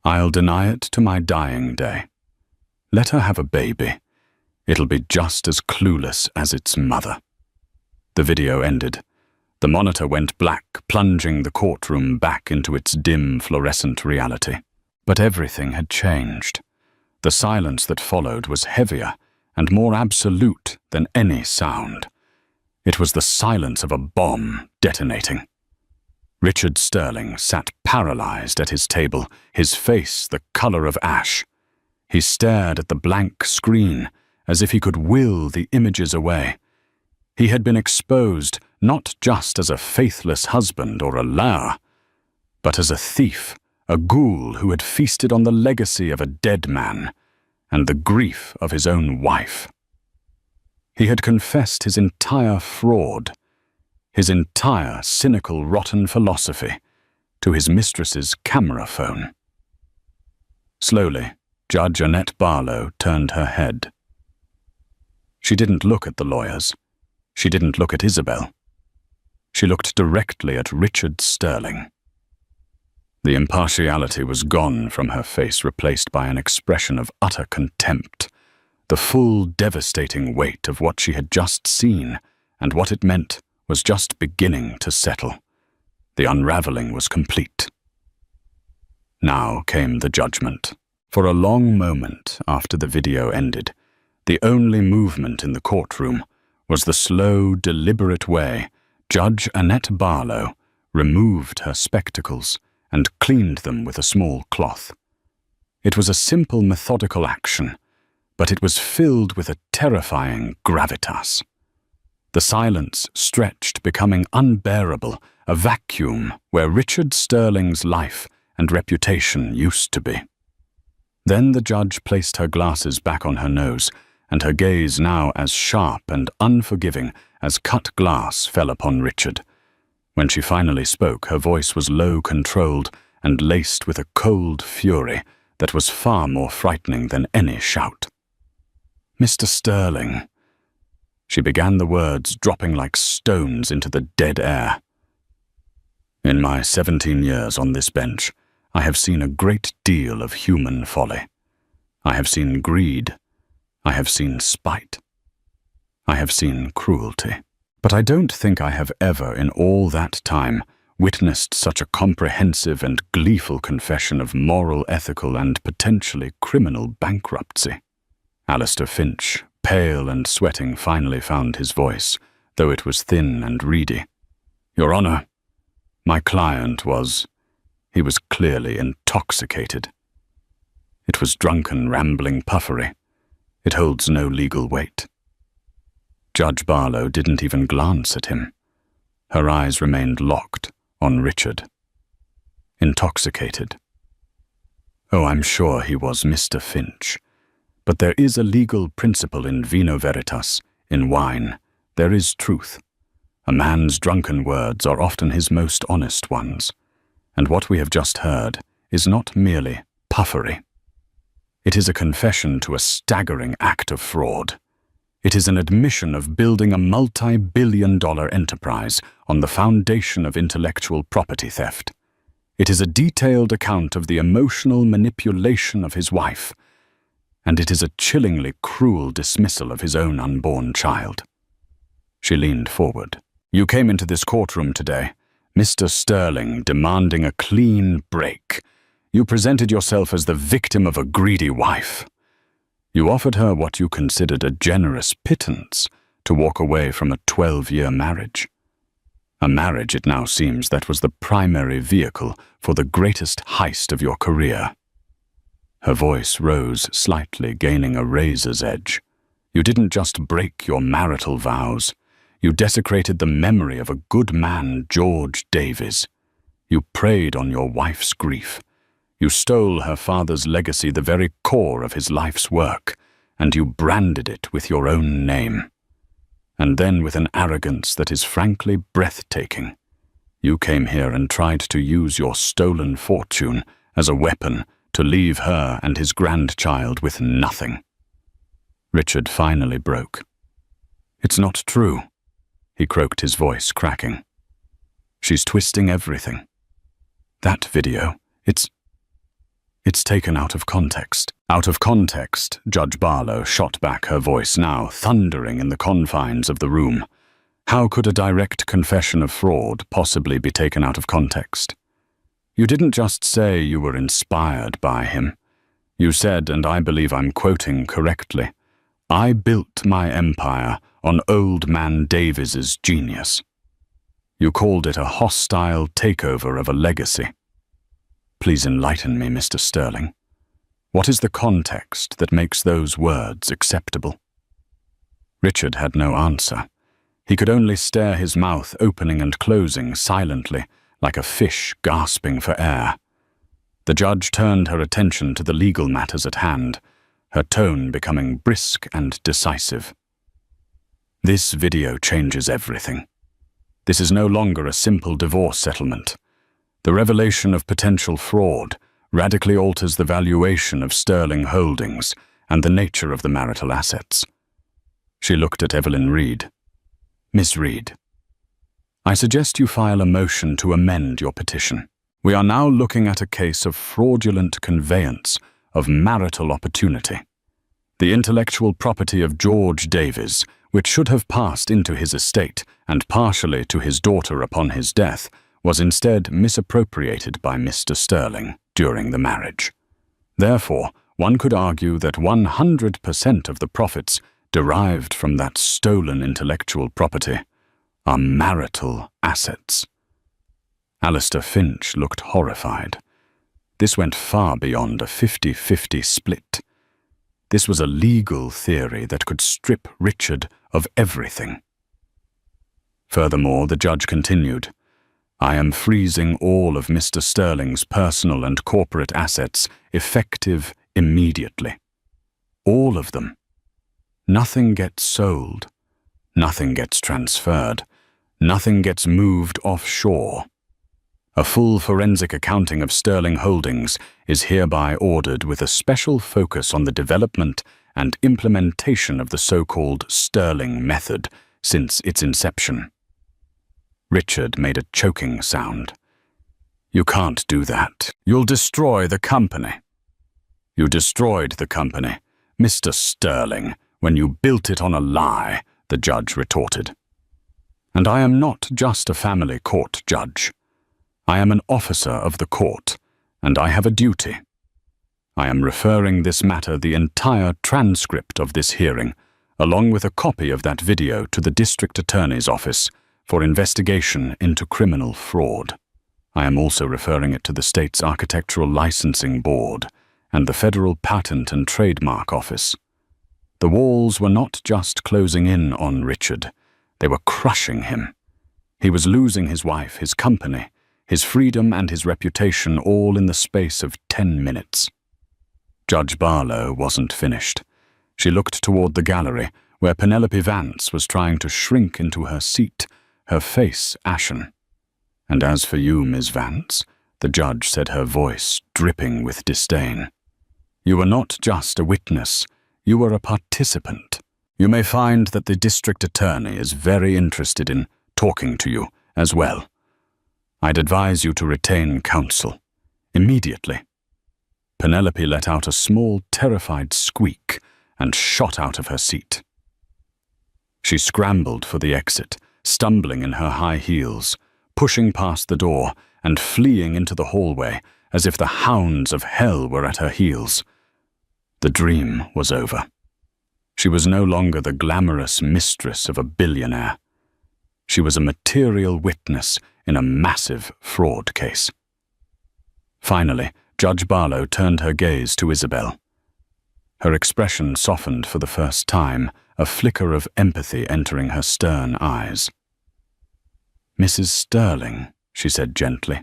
I'll deny it to my dying day. Let her have a baby. It'll be just as clueless as its mother. The video ended. The monitor went black, plunging the courtroom back into its dim, fluorescent reality. But everything had changed. The silence that followed was heavier and more absolute than any sound. It was the silence of a bomb detonating. Richard Sterling sat paralyzed at his table, his face the color of ash. He stared at the blank screen as if he could will the images away. He had been exposed not just as a faithless husband or a liar, but as a thief, a ghoul who had feasted on the legacy of a dead man and the grief of his own wife. He had confessed his entire fraud, his entire cynical, rotten philosophy, to his mistress's camera phone. Slowly, Judge Annette Barlow turned her head. She didn't look at the lawyers. She didn't look at Isabel. She looked directly at Richard Sterling. The impartiality was gone from her face, replaced by an expression of utter contempt, the full, devastating weight of what she had just seen and what it meant was just beginning to settle. The unraveling was complete. Now came the judgment. For a long moment after the video ended, the only movement in the courtroom was the slow, deliberate way Judge Annette Barlow removed her spectacles and cleaned them with a small cloth. It was a simple, methodical action, but it was filled with a terrifying gravitas. The silence stretched, becoming unbearable, a vacuum where Richard Sterling's life and reputation used to be. Then the judge placed her glasses back on her nose, and her gaze, now as sharp and unforgiving as cut glass, fell upon Richard. When she finally spoke, her voice was low, controlled, and laced with a cold fury that was far more frightening than any shout. "Mr. Sterling," she began, the words dropping like stones into the dead air. "In my 17 years on this bench, I have seen a great deal of human folly. I have seen greed. I have seen spite. I have seen cruelty. But I don't think I have ever, in all that time, witnessed such a comprehensive and gleeful confession of moral, ethical, and potentially criminal bankruptcy." Alistair Finch, pale and sweating, finally found his voice, though it was thin and reedy. "Your Honor, my client was..." He was clearly intoxicated. It was drunken, rambling puffery. It holds no legal weight. Judge Barlow didn't even glance at him. Her eyes remained locked on Richard. Intoxicated. Oh, I'm sure he was Mr. Finch. But there is a legal principle in vino veritas, in wine. There is truth. A man's drunken words are often his most honest ones. And what we have just heard is not merely puffery. It is a confession to a staggering act of fraud. It is an admission of building a multi-billion-dollar enterprise on the foundation of intellectual property theft. It is a detailed account of the emotional manipulation of his wife, and it is a chillingly cruel dismissal of his own unborn child. She leaned forward. "You came into this courtroom today, Mr. Sterling, demanding a clean break. You presented yourself as the victim of a greedy wife. You offered her what you considered a generous pittance to walk away from a 12-year marriage. A marriage, it now seems, that was the primary vehicle for the greatest heist of your career." Her voice rose slightly, gaining a razor's edge. You didn't just break your marital vows. You desecrated the memory of a good man, George Davies. You preyed on your wife's grief. You stole her father's legacy, the very core of his life's work, and you branded it with your own name. And then, with an arrogance that is frankly breathtaking, you came here and tried to use your stolen fortune as a weapon to leave her and his grandchild with nothing. Richard finally broke. "It's not true," he croaked, his voice cracking. "She's twisting everything. That video, it's taken out of context." Out of context, Judge Barlow shot back, her voice now thundering in the confines of the room. How could a direct confession of fraud possibly be taken out of context? You didn't just say you were inspired by him. You said, and I believe I'm quoting correctly, "I built my empire on old man Davies's genius." You called it a hostile takeover of a legacy. Please enlighten me, Mr. Sterling. What is the context that makes those words acceptable? Richard had no answer. He could only stare, his mouth opening and closing silently, like a fish gasping for air. The judge turned her attention to the legal matters at hand, her tone becoming brisk and decisive. This video changes everything. This is no longer a simple divorce settlement. The revelation of potential fraud radically alters the valuation of Sterling Holdings and the nature of the marital assets. She looked at Evelyn Reed. "Miss Reed, I suggest you file a motion to amend your petition. We are now looking at a case of fraudulent conveyance of marital opportunity. The intellectual property of George Davies, which should have passed into his estate and partially to his daughter upon his death, was instead misappropriated by Mr. Sterling during the marriage. Therefore, one could argue that 100% of the profits derived from that stolen intellectual property are marital assets." Alistair Finch looked horrified. This went far beyond a 50-50 split. This was a legal theory that could strip Richard of everything. Furthermore, the judge continued, "I am freezing all of Mr. Sterling's personal and corporate assets, effective immediately. All of them. Nothing gets sold. Nothing gets transferred. Nothing gets moved offshore. A full forensic accounting of Sterling Holdings is hereby ordered, with a special focus on the development and implementation of the so-called Sterling method since its inception." Richard made a choking sound. "You can't do that. You'll destroy the company." "You destroyed the company, Mr. Sterling, when you built it on a lie," the judge retorted. "And I am not just a family court judge. I am an officer of the court, and I have a duty. I am referring this matter, the entire transcript of this hearing, along with a copy of that video, to the district attorney's office for investigation into criminal fraud. I am also referring it to the state's Architectural Licensing Board and the Federal Patent and Trademark Office. The walls were not just closing in on Richard, they were crushing him. He was losing his wife, his company, his freedom and his reputation, all in the space of 10 minutes. Judge Barlow wasn't finished. She looked toward the gallery, where Penelope Vance was trying to shrink into her seat, her face ashen. "And as for you, Miss Vance," the judge said, her voice dripping with disdain, "you were not just a witness, you were a participant. You may find that the district attorney is very interested in talking to you as well. I'd advise you to retain counsel immediately." Penelope let out a small, terrified squeak and shot out of her seat. She scrambled for the exit, stumbling in her high heels, pushing past the door and fleeing into the hallway as if the hounds of hell were at her heels. The dream was over. She was no longer the glamorous mistress of a billionaire. She was a material witness in a massive fraud case. Finally, Judge Barlow turned her gaze to Isabel. Her expression softened for the first time, a flicker of empathy entering her stern eyes. "Mrs. Sterling," she said gently,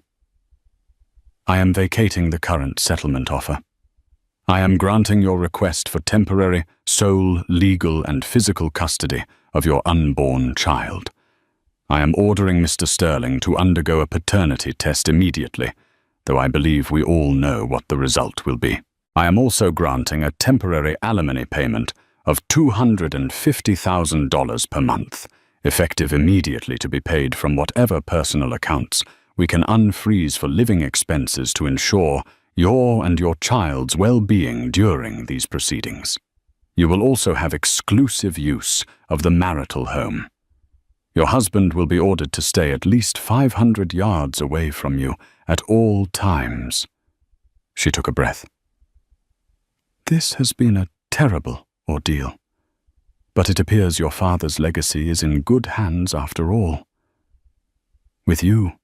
"I am vacating the current settlement offer. I am granting your request for temporary, sole, legal, and physical custody of your unborn child. I am ordering Mr. Sterling to undergo a paternity test immediately, though I believe we all know what the result will be. I am also granting a temporary alimony payment of $250,000 per month, effective immediately to be paid from whatever personal accounts we can unfreeze for living expenses to ensure your and your child's well-being during these proceedings. You will also have exclusive use of the marital home. Your husband will be ordered to stay at least 500 yards away from you at all times." She took a breath. "This has been a terrible ordeal, but it appears your father's legacy is in good hands after all. With you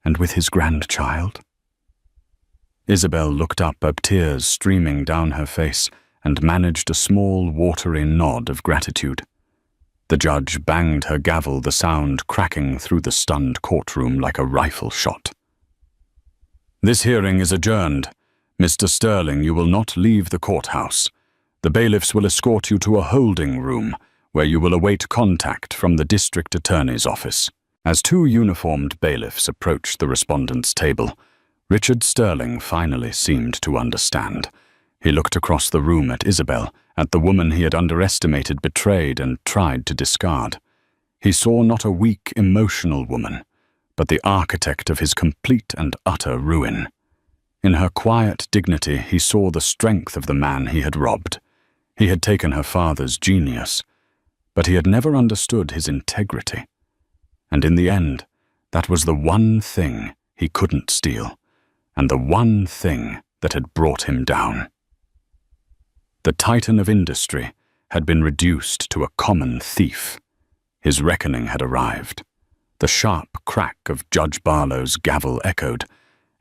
and with his grandchild." Isabel looked up, tears streaming down her face, and managed a small, watery nod of gratitude. The judge banged her gavel, the sound cracking through the stunned courtroom like a rifle shot. "This hearing is adjourned. Mr. Sterling, you will not leave the courthouse. The bailiffs will escort you to a holding room, where you will await contact from the district attorney's office." As two uniformed bailiffs approached the respondent's table, Richard Sterling finally seemed to understand. He looked across the room at Isabel, at the woman he had underestimated, betrayed, and tried to discard. He saw not a weak, emotional woman, but the architect of his complete and utter ruin. In her quiet dignity, he saw the strength of the man he had robbed. He had taken her father's genius, but he had never understood his integrity. And in the end, that was the one thing he couldn't steal, and the one thing that had brought him down. The titan of industry had been reduced to a common thief. His reckoning had arrived. The sharp crack of Judge Barlow's gavel echoed,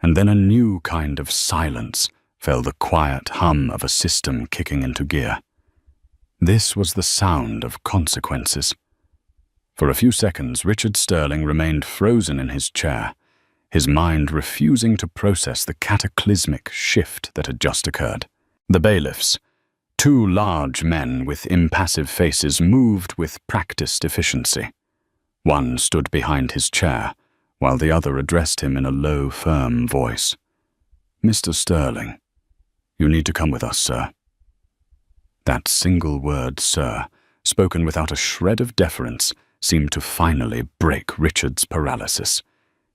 and then a new kind of silence fell, the quiet hum of a system kicking into gear. This was the sound of consequences. For a few seconds, Richard Sterling remained frozen in his chair, his mind refusing to process the cataclysmic shift that had just occurred. The bailiffs, two large men with impassive faces, moved with practiced efficiency. One stood behind his chair, while the other addressed him in a low, firm voice. "Mr. Sterling, you need to come with us, sir." That single word, "sir," spoken without a shred of deference, seemed to finally break Richard's paralysis.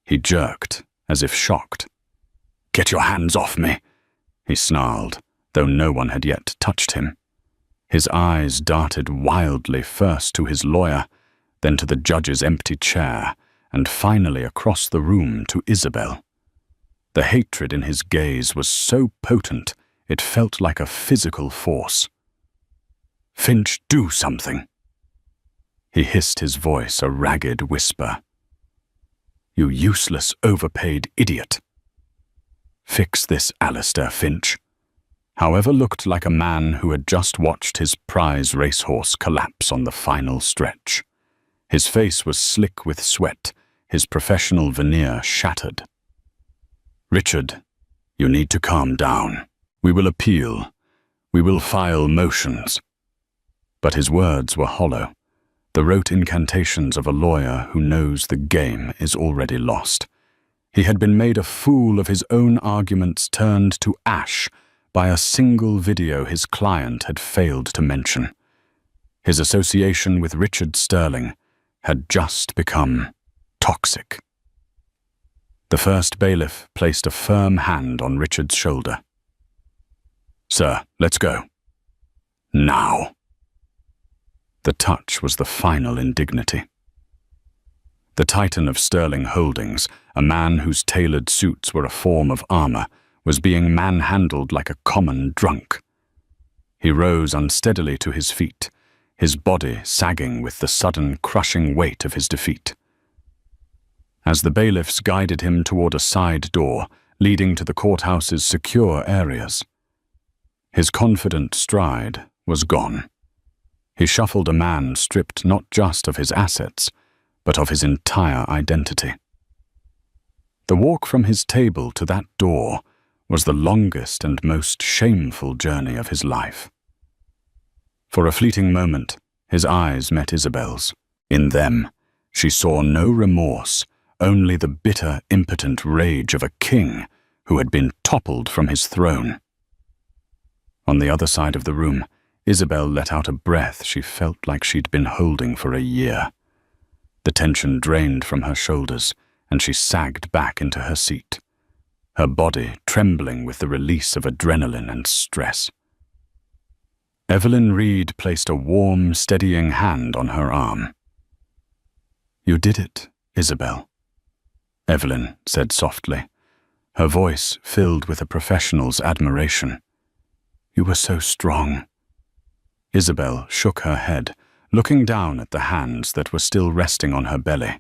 He jerked, as if shocked. "Get your hands off me," he snarled, though no one had yet touched him. His eyes darted wildly, first to his lawyer, then to the judge's empty chair, and finally across the room to Isabel. The hatred in his gaze was so potent it felt like a physical force. "Finch, do something!" He hissed, his voice a ragged whisper. "You useless, overpaid idiot. Fix this, Alistair Finch." However looked like a man who had just watched his prize racehorse collapse on the final stretch. His face was slick with sweat, his professional veneer shattered. "Richard, you need to calm down. We will appeal. We will file motions." But his words were hollow, the rote incantations of a lawyer who knows the game is already lost. He had been made a fool of, his own arguments turned to ash by a single video his client had failed to mention. His association with Richard Sterling had just become toxic. The first bailiff placed a firm hand on Richard's shoulder. "Sir, let's go. Now." The touch was the final indignity. The titan of Sterling Holdings, a man whose tailored suits were a form of armor, was being manhandled like a common drunk. He rose unsteadily to his feet, his body sagging with the sudden crushing weight of his defeat. As the bailiffs guided him toward a side door leading to the courthouse's secure areas, his confident stride was gone. He shuffled a man stripped not just of his assets, but of his entire identity. The walk from his table to that door was the longest and most shameful journey of his life. For a fleeting moment, his eyes met Isabel's. In them, she saw no remorse, only the bitter, impotent rage of a king who had been toppled from his throne. On the other side of the room, Isabel let out a breath she felt like she'd been holding for a year. The tension drained from her shoulders, and she sagged back into her seat, her body trembling with the release of adrenaline and stress. Evelyn Reed placed a warm, steadying hand on her arm. "You did it, Isabel," Evelyn said softly, her voice filled with a professional's admiration. "You were so strong." Isabel shook her head, looking down at the hands that were still resting on her belly.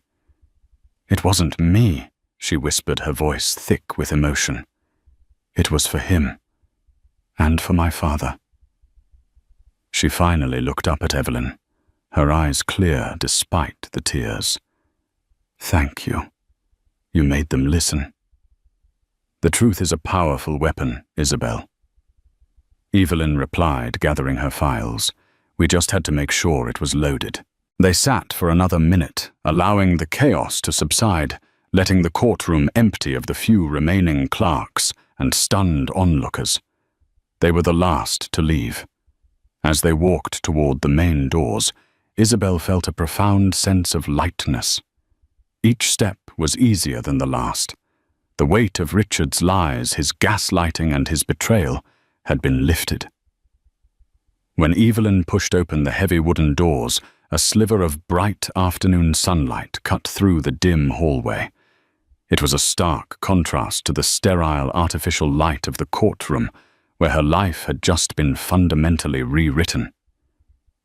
"It wasn't me," she whispered, her voice thick with emotion. "It was for him, and for my father." She finally looked up at Evelyn, her eyes clear despite the tears. "Thank you. You made them listen." "The truth is a powerful weapon, Isabel," Evelyn replied, gathering her files. "We just had to make sure it was loaded." They sat for another minute, allowing the chaos to subside, letting the courtroom empty of the few remaining clerks and stunned onlookers. They were the last to leave. As they walked toward the main doors, Isabel felt a profound sense of lightness. Each step was easier than the last. The weight of Richard's lies, his gaslighting, and his betrayal had been lifted. When Evelyn pushed open the heavy wooden doors, a sliver of bright afternoon sunlight cut through the dim hallway. It was a stark contrast to the sterile, artificial light of the courtroom, where her life had just been fundamentally rewritten.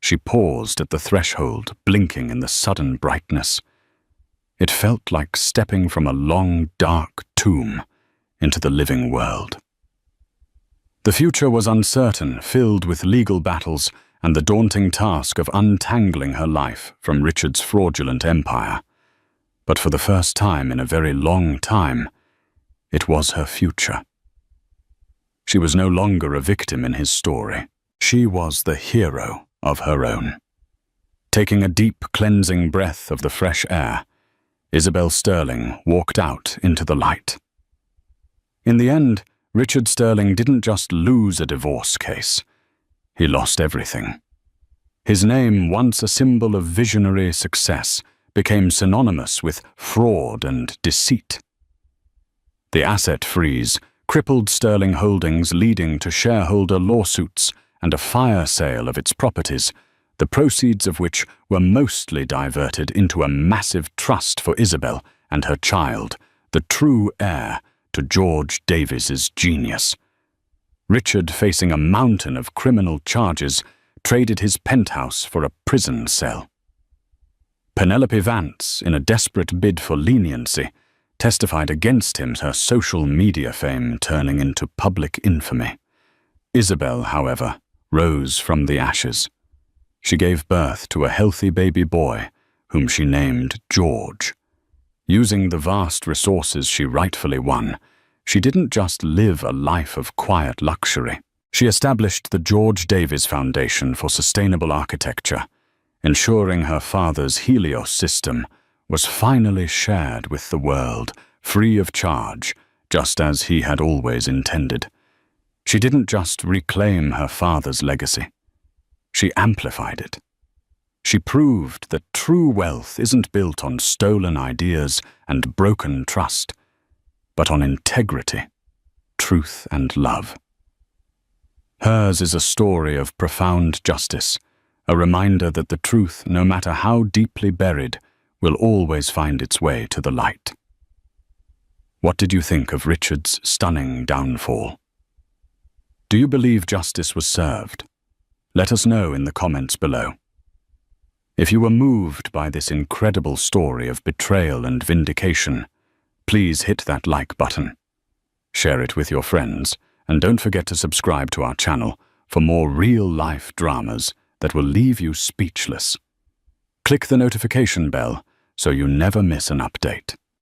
She paused at the threshold, blinking in the sudden brightness. It felt like stepping from a long, dark tomb into the living world. The future was uncertain, filled with legal battles and the daunting task of untangling her life from Richard's fraudulent empire. But for the first time in a very long time, it was her future. She was no longer a victim in his story. She was the hero of her own. Taking a deep, cleansing breath of the fresh air, Isabel Sterling walked out into the light. In the end, Richard Sterling didn't just lose a divorce case. He lost everything. His name, once a symbol of visionary success, became synonymous with fraud and deceit. The asset freeze crippled Sterling Holdings, leading to shareholder lawsuits and a fire sale of its properties, the proceeds of which were mostly diverted into a massive trust for Isabel and her child, the true heir to George Davis's genius. Richard, facing a mountain of criminal charges, traded his penthouse for a prison cell. Penelope Vance, in a desperate bid for leniency, testified against him, her social media fame turning into public infamy. Isabel, however, rose from the ashes. She gave birth to a healthy baby boy, whom she named George. Using the vast resources she rightfully won, she didn't just live a life of quiet luxury. She established the George Davis Foundation for Sustainable Architecture, ensuring her father's Helios system was finally shared with the world, free of charge, just as he had always intended. She didn't just reclaim her father's legacy. She amplified it. She proved that true wealth isn't built on stolen ideas and broken trust, but on integrity, truth, and love. Hers is a story of profound justice, a reminder that the truth, no matter how deeply buried, will always find its way to the light. What did you think of Richard's stunning downfall? Do you believe justice was served? Let us know in the comments below. If you were moved by this incredible story of betrayal and vindication, please hit that like button. Share it with your friends, and don't forget to subscribe to our channel for more real-life dramas that will leave you speechless. Click the notification bell so you never miss an update.